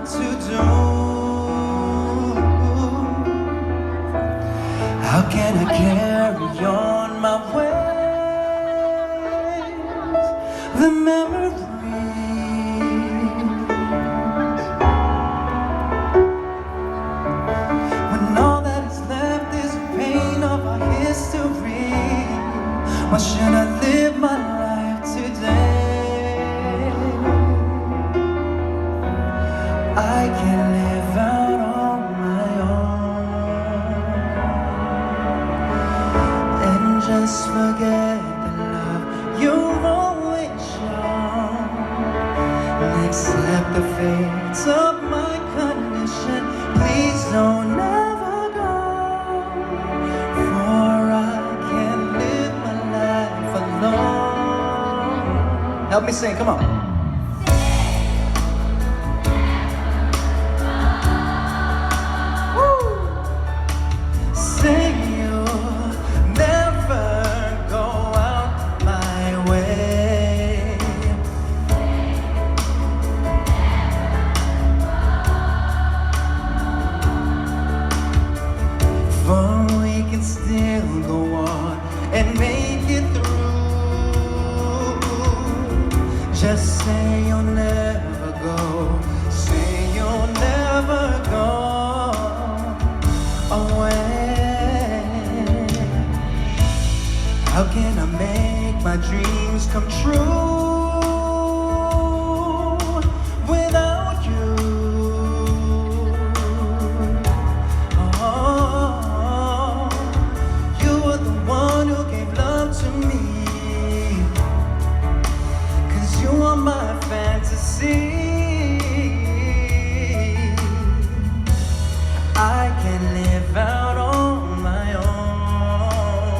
to do. How can I carry on my ways? The memories, when all that is left is the pain of our history. Why should I live my life today? I can live out on my own and just forget the love you've always shown, and accept the fate of my condition. Please don't ever go, for I can't live my life alone. Help me sing, come on. Still go on and make it through. Just say you'll never go. Say you'll never go away. How can I make my dreams come true without you? My fantasy, I can live out on my own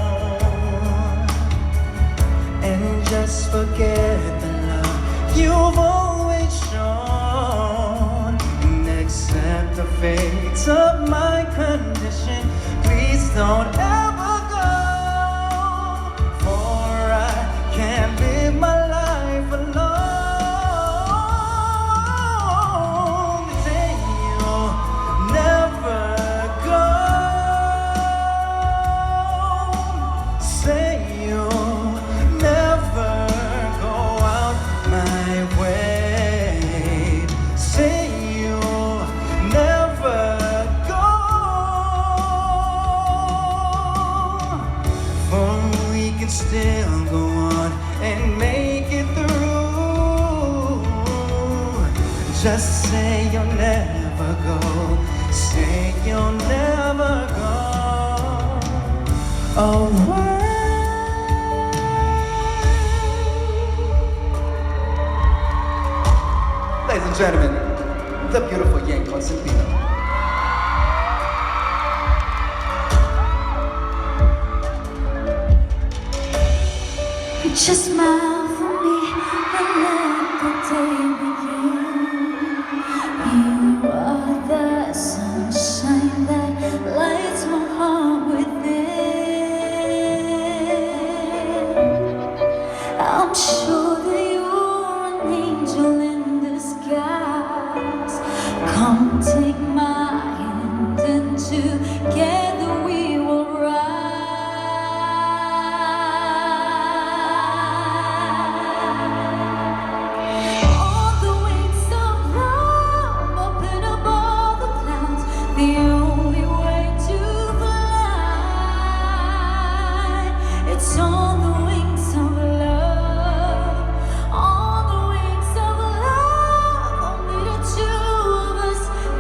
and just forget the love you've always shown, and accept the fate of my condition. Please don't ever go, for I can't live my life alone. Still go on and make it through. Just say you'll never go. Say you'll never go away. Ladies and gentlemen, the beautiful Yang Constantino. Just smile for me and let the day begin. You are the sunshine that lights my heart within. I'm sure that you're an angel in disguise. Come take my hand and together we will rise.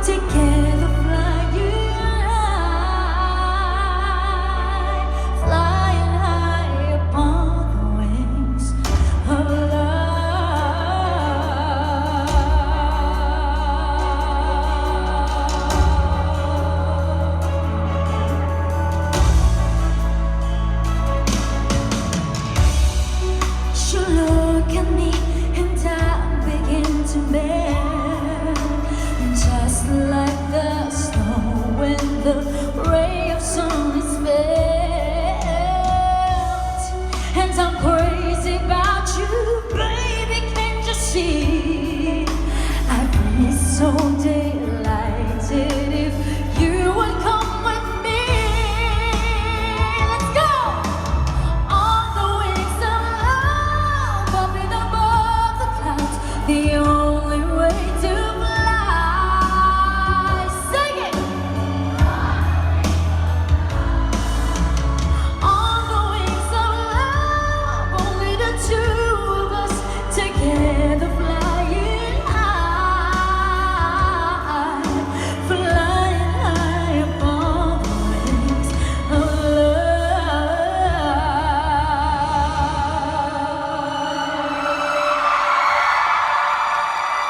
Together the